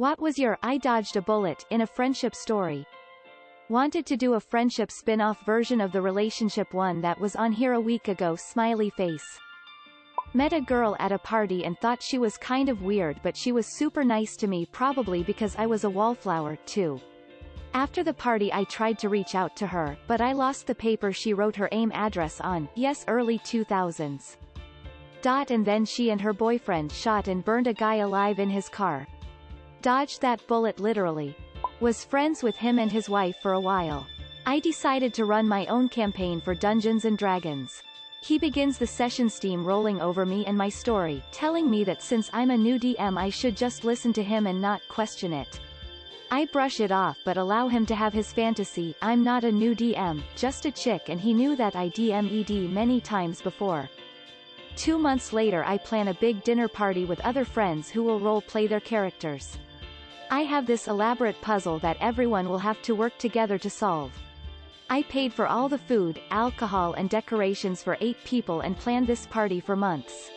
What was your I dodged a bullet in a friendship story? Wanted to do a friendship spin-off version of the relationship one that was on here a week ago, smiley face. Met a girl at a party and thought she was kind of weird, but she was super nice to me, probably because I was a wallflower, too. After the party I tried to reach out to her, but I lost the paper she wrote her AIM address on, yes, early 2000s. And then she and her boyfriend shot and burned a guy alive in his car. Dodged that bullet literally. Was friends with him and his wife for a while. I decided to run my own campaign for Dungeons & Dragons. He begins the session, steam rolling over me and my story, telling me that since I'm a new DM I should just listen to him and not question it. I brush it off but allow him to have his fantasy. I'm not a new DM, just a chick, and he knew that I DM'd many times before. 2 months later I plan a big dinner party with other friends who will role-play their characters. I have this elaborate puzzle that everyone will have to work together to solve. I paid for all the food, alcohol and decorations for 8 people and planned this party for months.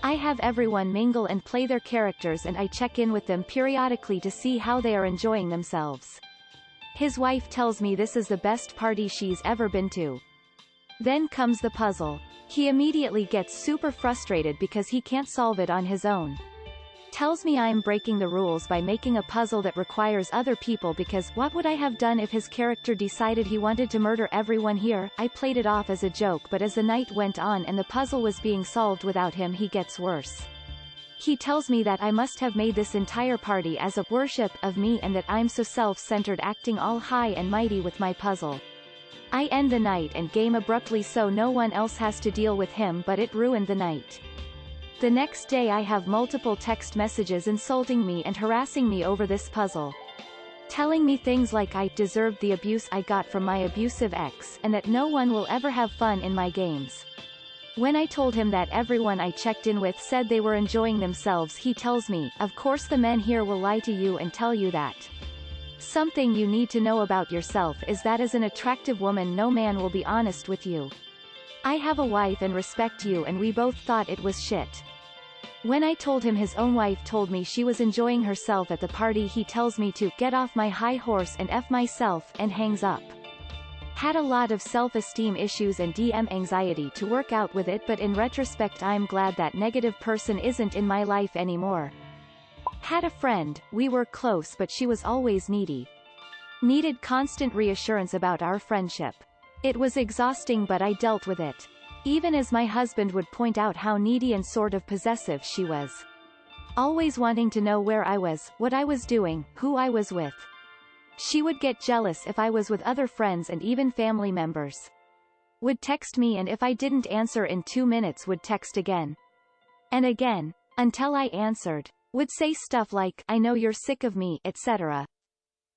I have everyone mingle and play their characters, and I check in with them periodically to see how they are enjoying themselves. His wife tells me this is the best party she's ever been to. Then comes the puzzle. He immediately gets super frustrated because he can't solve it on his own. Tells me I'm breaking the rules by making a puzzle that requires other people, because what would I have done if his character decided he wanted to murder everyone here? I played it off as a joke, but as the night went on and the puzzle was being solved without him, he gets worse. He tells me that I must have made this entire party as a worship of me and that I'm so self-centered, acting all high and mighty with my puzzle. I end the night and game abruptly so no one else has to deal with him, but it ruined the night. The next day I have multiple text messages insulting me and harassing me over this puzzle. Telling me things like I deserved the abuse I got from my abusive ex, and that no one will ever have fun in my games. When I told him that everyone I checked in with said they were enjoying themselves, he tells me, of course the men here will lie to you and tell you that. Something you need to know about yourself is that as an attractive woman no man will be honest with you. I have a wife and respect you, and we both thought it was shit. When I told him his own wife told me she was enjoying herself at the party, he tells me to get off my high horse and F myself, and hangs up. Had a lot of self-esteem issues and DM anxiety to work out with it, but in retrospect I'm glad that negative person isn't in my life anymore. Had a friend, we were close but she was always needy. Needed constant reassurance about our friendship. It was exhausting, but I dealt with it. Even as my husband would point out how needy and sort of possessive she was. Always wanting to know where I was, what I was doing, who I was with. She would get jealous if I was with other friends and even family members. Would text me, and if I didn't answer in 2 minutes would text again. And again. Until I answered. Would say stuff like, I know you're sick of me, etc.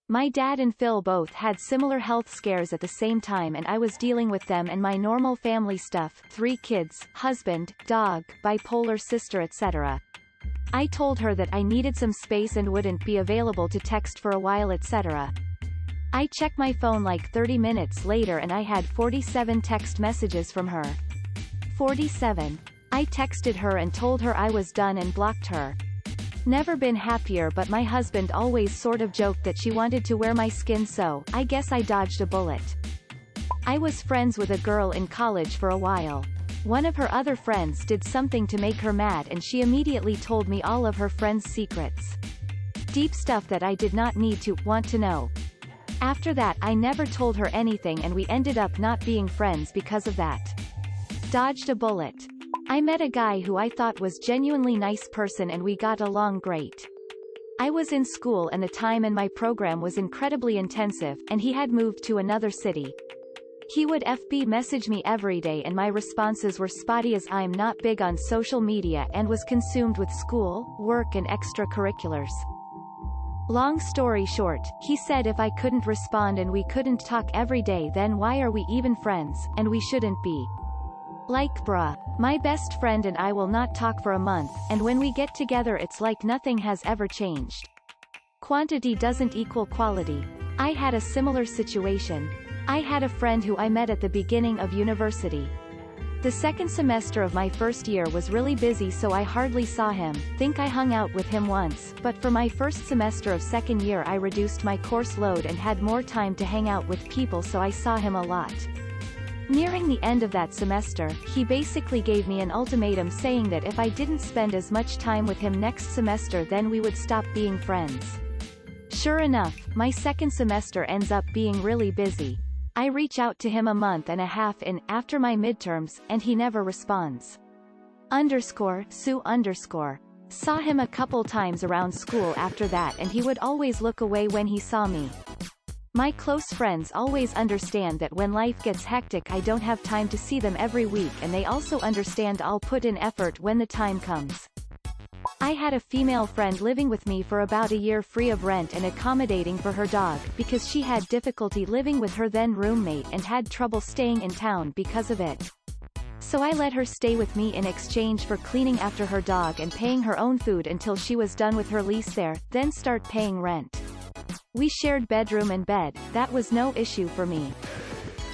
My dad and Phil both had similar health scares at the same time, and I was dealing with them and my normal family stuff, 3 kids, husband, dog, bipolar sister, etc. I told her that I needed some space and wouldn't be available to text for a while, etc. I checked my phone like 30 minutes later and I had 47 text messages from her. 47. I texted her and told her I was done and blocked her. Never been happier, but my husband always sort of joked that she wanted to wear my skin, so I guess I dodged a bullet. I was friends with a girl in college for a while. One of her other friends did something to make her mad and she immediately told me all of her friends' secrets. Deep stuff that I did not need to want to know. After that I never told her anything and we ended up not being friends because of that. Dodged a bullet. I met a guy who I thought was genuinely nice person and we got along great. I was in school and the time in my program was incredibly intensive, and he had moved to another city. He would FB message me every day and my responses were spotty as I'm not big on social media and was consumed with school, work and extracurriculars. Long story short, he said if I couldn't respond and we couldn't talk every day, then why are we even friends, and we shouldn't be. Like bruh. My best friend and I will not talk for a month, and when we get together it's like nothing has ever changed. Quantity doesn't equal quality. I had a similar situation. I had a friend who I met at the beginning of university. The second semester of my first year was really busy, so I hardly saw him. Think I hung out with him once, but for my first semester of second year I reduced my course load and had more time to hang out with people, so I saw him a lot. Nearing the end of that semester, he basically gave me an ultimatum saying that if I didn't spend as much time with him next semester then we would stop being friends. Sure enough, my second semester ends up being really busy. I reach out to him a month and a half in, after my midterms, and he never responds. Sue _ Saw him a couple times around school after that, and he would always look away when he saw me. My close friends always understand that when life gets hectic I don't have time to see them every week, and they also understand I'll put in effort when the time comes. I had a female friend living with me for about a year, free of rent and accommodating for her dog, because she had difficulty living with her then roommate and had trouble staying in town because of it. So I let her stay with me in exchange for cleaning after her dog and paying her own food until she was done with her lease there, then start paying rent. We shared bedroom and bed, that was no issue for me.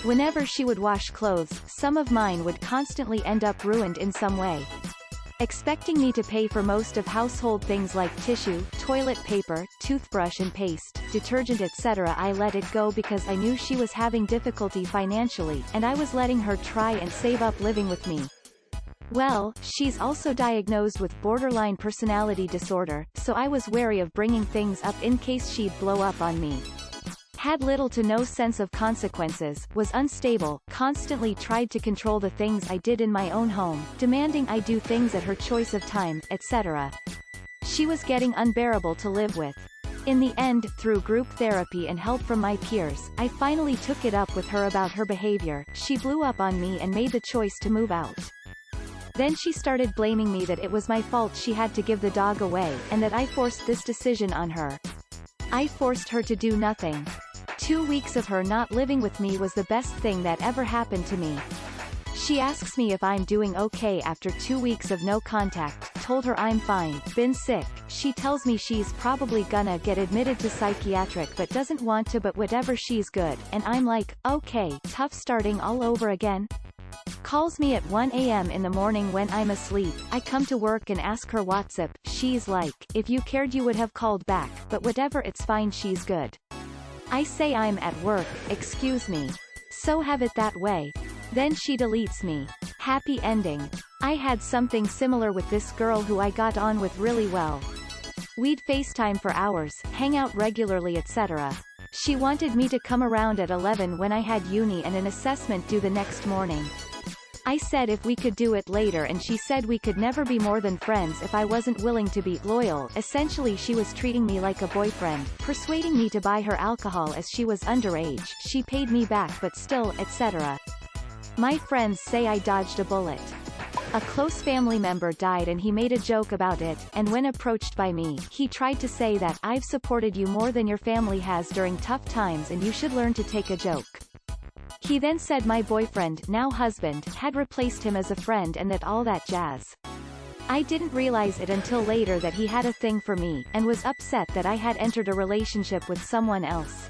Whenever she would wash clothes, some of mine would constantly end up ruined in some way. Expecting me to pay for most of household things like tissue, toilet paper, toothbrush and paste, detergent etc. I let it go because I knew she was having difficulty financially, and I was letting her try and save up living with me. Well, she's also diagnosed with borderline personality disorder, so I was wary of bringing things up in case she'd blow up on me. Had little to no sense of consequences, was unstable, constantly tried to control the things I did in my own home, demanding I do things at her choice of time, etc. She was getting unbearable to live with. In the end, through group therapy and help from my peers, I finally took it up with her about her behavior. She blew up on me and made the choice to move out. Then she started blaming me that it was my fault she had to give the dog away, and that I forced this decision on her. I forced her to do nothing. 2 weeks of her not living with me was the best thing that ever happened to me. She asks me if I'm doing okay after 2 weeks of no contact, told her I'm fine, been sick. She tells me she's probably gonna get admitted to psychiatric but doesn't want to, but whatever, she's good, and I'm like, okay, tough, starting all over again. Calls me at 1 a.m. in the morning when I'm asleep. I come to work and ask her what's up. She's like, if you cared you would have called back, but whatever, it's fine, she's good. I say I'm at work, excuse me. So have it that way. Then she deletes me. Happy ending. I had something similar with this girl who I got on with really well. We'd FaceTime for hours, hang out regularly etc. She wanted me to come around at 11 when I had uni and an assessment due the next morning. I said if we could do it later, and she said we could never be more than friends if I wasn't willing to be loyal. Essentially she was treating me like a boyfriend, persuading me to buy her alcohol as she was underage. She paid me back but still, etc. My friends say I dodged a bullet. A close family member died and he made a joke about it, and when approached by me, he tried to say that I've supported you more than your family has during tough times and you should learn to take a joke. He then said my boyfriend, now husband, had replaced him as a friend and that all that jazz. I didn't realize it until later that he had a thing for me, and was upset that I had entered a relationship with someone else.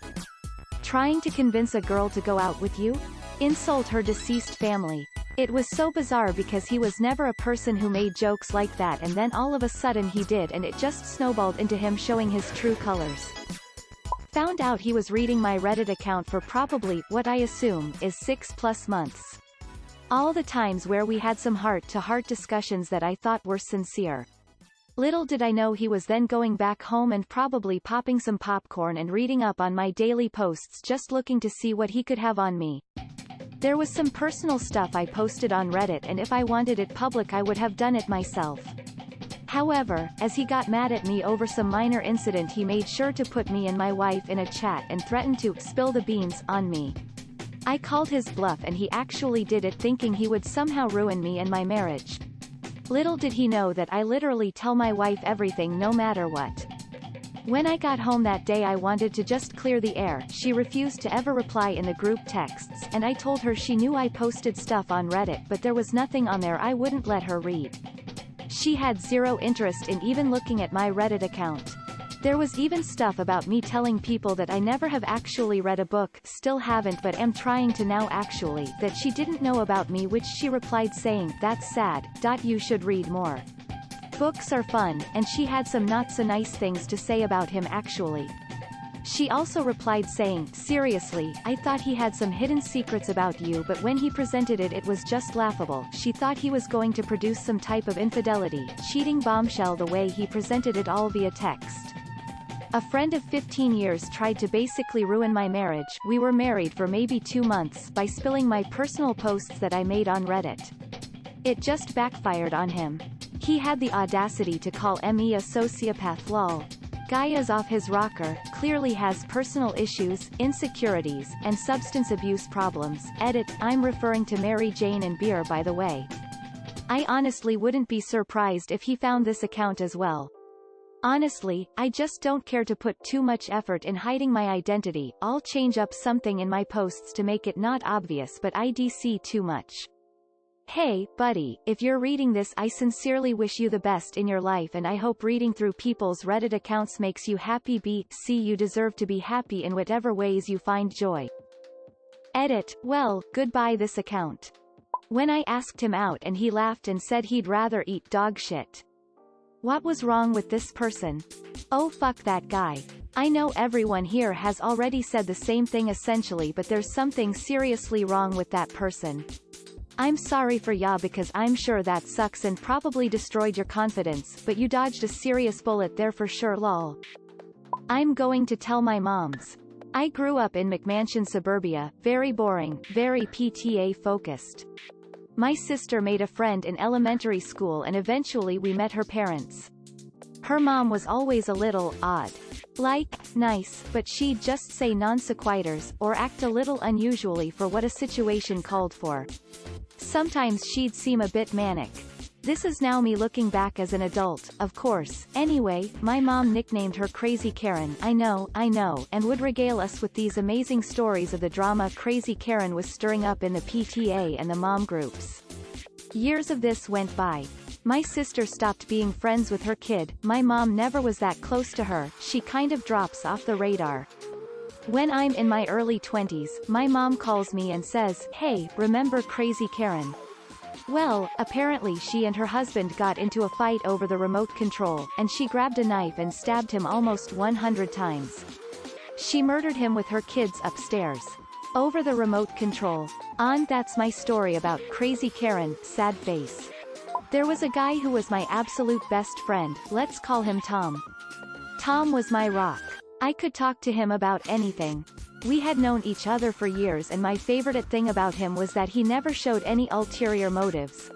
Trying to convince a girl to go out with you? Insult her deceased family. It was so bizarre because he was never a person who made jokes like that, and then all of a sudden he did, and it just snowballed into him showing his true colors. Found out he was reading my Reddit account for probably, what I assume, is 6+ months. All the times where we had some heart-to-heart discussions that I thought were sincere. Little did I know he was then going back home and probably popping some popcorn and reading up on my daily posts, just looking to see what he could have on me. There was some personal stuff I posted on Reddit, and if I wanted it public I would have done it myself. However, as he got mad at me over some minor incident, he made sure to put me and my wife in a chat and threatened to spill the beans on me. I called his bluff and he actually did it, thinking he would somehow ruin me and my marriage. Little did he know that I literally tell my wife everything no matter what. When I got home that day I wanted to just clear the air. She refused to ever reply in the group texts, and I told her she knew I posted stuff on Reddit but there was nothing on there I wouldn't let her read. She had zero interest in even looking at my Reddit account. There was even stuff about me telling people that I never have actually read a book, still haven't but am trying to now actually, that she didn't know about me, which she replied saying, "That's sad, you should read more. Books are fun," and she had some not so nice things to say about him actually. She also replied saying, "Seriously, I thought he had some hidden secrets about you, but when he presented it was just laughable." She thought he was going to produce some type of infidelity, cheating bombshell the way he presented it all via text. A friend of 15 years tried to basically ruin my marriage, we were married for maybe 2 months, by spilling my personal posts that I made on Reddit. It just backfired on him. He had the audacity to call me a sociopath. Lol. Guy is off his rocker, clearly has personal issues, insecurities, and substance abuse problems. Edit, I'm referring to Mary Jane and beer by the way. I honestly wouldn't be surprised if he found this account as well. Honestly, I just don't care to put too much effort in hiding my identity. I'll change up something in my posts to make it not obvious, but I DC too much. Hey, buddy, if you're reading this, I sincerely wish you the best in your life and I hope reading through people's Reddit accounts makes you happy. BC, you deserve to be happy in whatever ways you find joy. Edit, well, goodbye this account. When I asked him out and he laughed and said he'd rather eat dog shit. What was wrong with this person? Oh fuck that guy. I know everyone here has already said the same thing essentially, but there's something seriously wrong with that person. I'm sorry for ya because I'm sure that sucks and probably destroyed your confidence, but you dodged a serious bullet there for sure. Lol. I'm going to tell my moms. I grew up in McMansion suburbia, very boring, very PTA focused. My sister made a friend in elementary school and eventually we met her parents. Her mom was always a little odd. Like, nice, but she'd just say non-sequiturs, or act a little unusually for what a situation called for. Sometimes she'd seem a bit manic. This is now me looking back as an adult, of course. Anyway, my mom nicknamed her Crazy Karen, I know, and would regale us with these amazing stories of the drama Crazy Karen was stirring up in the PTA and the mom groups. Years of this went by. My sister stopped being friends with her kid, my mom never was that close to her, she kind of drops off the radar. When I'm in my early 20s, my mom calls me and says, "Hey, remember Crazy Karen?" Well, apparently she and her husband got into a fight over the remote control, and she grabbed a knife and stabbed him almost 100 times. She murdered him with her kids upstairs. Over the remote control. That's my story about Crazy Karen, sad face. There was a guy who was my absolute best friend, let's call him Tom. Tom was my rock. I could talk to him about anything. We had known each other for years and my favorite thing about him was that he never showed any ulterior motives.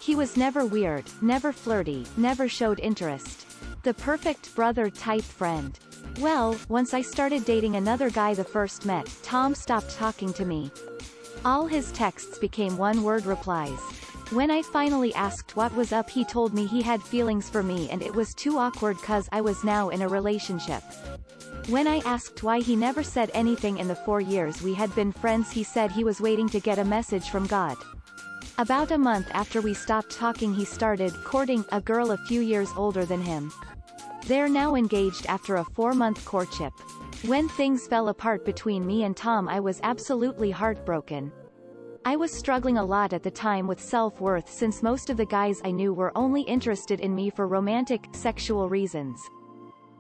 He was never weird, never flirty, never showed interest. The perfect brother type friend. Well, once I started dating another guy the first met, Tom stopped talking to me. All his texts became one-word replies. When I finally asked what was up, he told me he had feelings for me and it was too awkward cause I was now in a relationship. When I asked why he never said anything in the 4 years we had been friends, he said he was waiting to get a message from God. About a month after we stopped talking he started courting a girl a few years older than him. They're now engaged after a 4-month courtship. When things fell apart between me and Tom I was absolutely heartbroken. I was struggling a lot at the time with self-worth since most of the guys I knew were only interested in me for romantic, sexual reasons.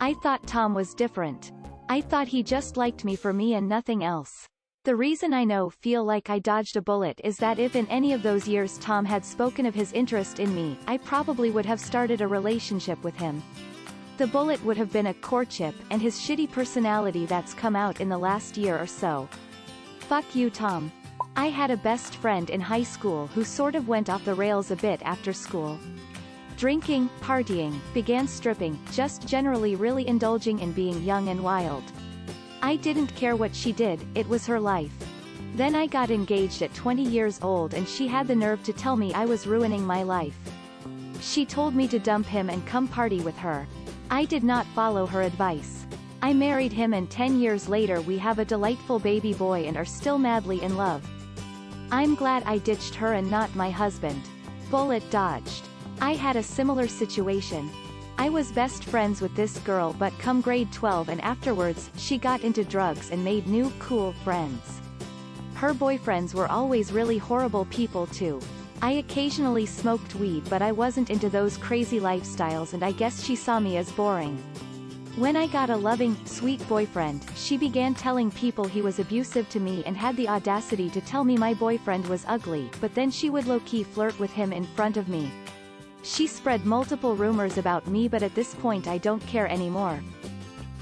I thought Tom was different. I thought he just liked me for me and nothing else. The reason I feel like I dodged a bullet is that if in any of those years Tom had spoken of his interest in me, I probably would have started a relationship with him. The bullet would have been a courtship and his shitty personality that's come out in the last year or so. Fuck you, Tom. I had a best friend in high school who sort of went off the rails a bit after school. Drinking, partying, began stripping, just generally really indulging in being young and wild. I didn't care what she did, it was her life. Then I got engaged at 20 years old and she had the nerve to tell me I was ruining my life. She told me to dump him and come party with her. I did not follow her advice. I married him and 10 years later we have a delightful baby boy and are still madly in love. I'm glad I ditched her and not my husband. Bullet dodged. I had a similar situation. I was best friends with this girl but come grade 12 and afterwards, she got into drugs and made new, cool friends. Her boyfriends were always really horrible people too. I occasionally smoked weed but I wasn't into those crazy lifestyles and I guess she saw me as boring. When I got a loving, sweet boyfriend, she began telling people he was abusive to me and had the audacity to tell me my boyfriend was ugly, but then she would low-key flirt with him in front of me. She spread multiple rumors about me but at this point I don't care anymore.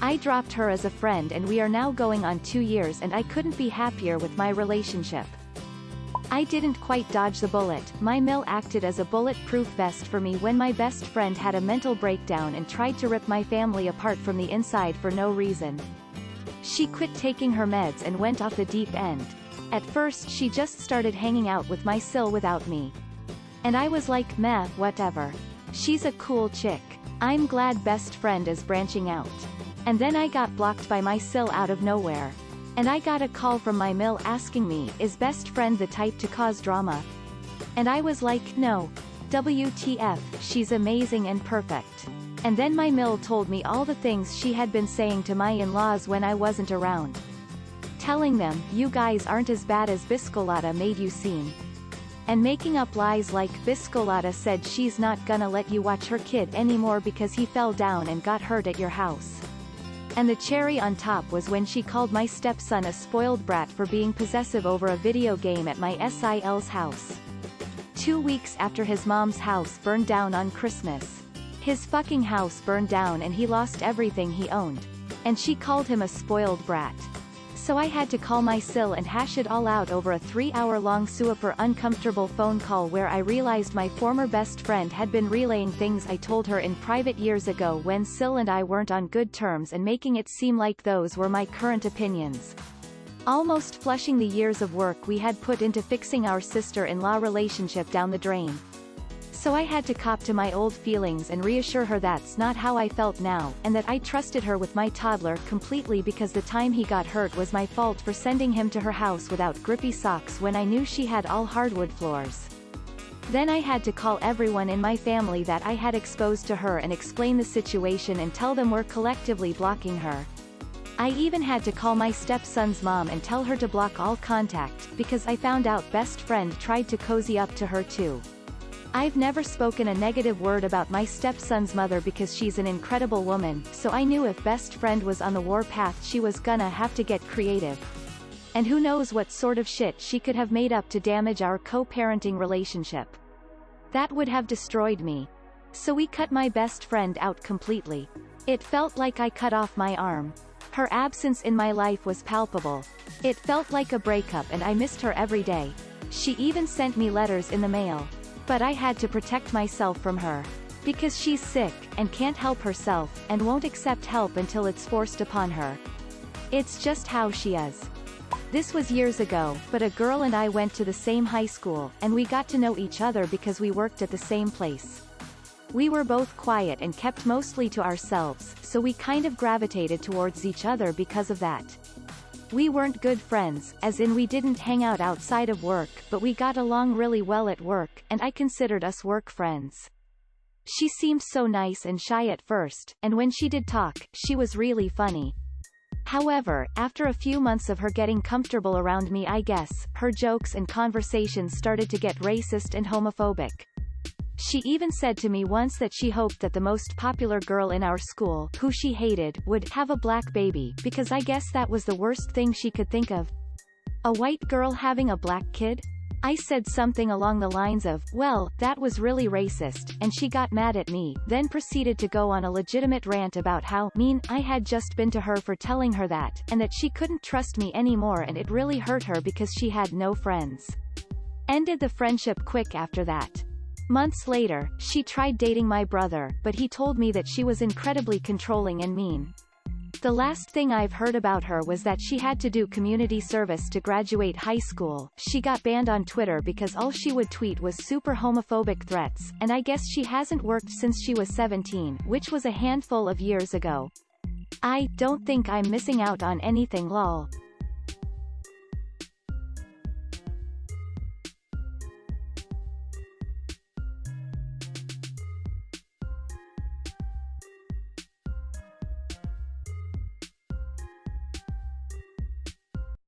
I dropped her as a friend and we are now going on 2 years and I couldn't be happier with my relationship. I didn't quite dodge the bullet. My mill acted as a bulletproof vest for me when my best friend had a mental breakdown and tried to rip my family apart from the inside for no reason. She quit taking her meds and went off the deep end. At first she just started hanging out with my sil without me. And I was like, meh, whatever. She's a cool chick. I'm glad best friend is branching out. And then I got blocked by my sil out of nowhere. And I got a call from my mill asking me, is best friend the type to cause drama? And I was like, no. WTF, she's amazing and perfect. And then my mill told me all the things she had been saying to my in-laws when I wasn't around. Telling them, you guys aren't as bad as Biscolata made you seem. And making up lies like, Biscolata said she's not gonna let you watch her kid anymore because he fell down and got hurt at your house. And the cherry on top was when she called my stepson a spoiled brat for being possessive over a video game at my SIL's house. 2 weeks after his mom's house burned down on Christmas. His fucking house burned down and he lost everything he owned. And she called him a spoiled brat. So I had to call my sil and hash it all out over a 3-hour-long super uncomfortable phone call where I realized my former best friend had been relaying things I told her in private years ago when sil and I weren't on good terms and making it seem like those were my current opinions. Almost flushing the years of work we had put into fixing our sister-in-law relationship down the drain. So I had to cop to my old feelings and reassure her that's not how I felt now, and that I trusted her with my toddler completely because the time he got hurt was my fault for sending him to her house without grippy socks when I knew she had all hardwood floors. Then I had to call everyone in my family that I had exposed to her and explain the situation and tell them we're collectively blocking her. I even had to call my stepson's mom and tell her to block all contact, because I found out best friend tried to cozy up to her too. I've never spoken a negative word about my stepson's mother because she's an incredible woman, so I knew if best friend was on the warpath she was gonna have to get creative. And who knows what sort of shit she could have made up to damage our co-parenting relationship. That would have destroyed me. So we cut my best friend out completely. It felt like I cut off my arm. Her absence in my life was palpable. It felt like a breakup and I missed her every day. She even sent me letters in the mail. But I had to protect myself from her. Because she's sick, and can't help herself, and won't accept help until it's forced upon her. It's just how she is. This was years ago, but a girl and I went to the same high school, and we got to know each other because we worked at the same place. We were both quiet and kept mostly to ourselves, so we kind of gravitated towards each other because of that. We weren't good friends, as in we didn't hang out outside of work, but we got along really well at work, and I considered us work friends. She seemed so nice and shy at first, and when she did talk, she was really funny. However, after a few months of her getting comfortable around me, I guess, her jokes and conversations started to get racist and homophobic. She even said to me once that she hoped that the most popular girl in our school, who she hated, would have a black baby, because I guess that was the worst thing she could think of. A white girl having a black kid? I said something along the lines of, well, that was really racist, and she got mad at me, then proceeded to go on a legitimate rant about how mean I had just been to her for telling her that, and that she couldn't trust me anymore and it really hurt her because she had no friends. Ended the friendship quick after that. Months later, she tried dating my brother, but he told me that she was incredibly controlling and mean. The last thing I've heard about her was that she had to do community service to graduate high school. She got banned on Twitter because all she would tweet was super homophobic threats, and I guess she hasn't worked since she was 17, which was a handful of years ago. I don't think I'm missing out on anything lol.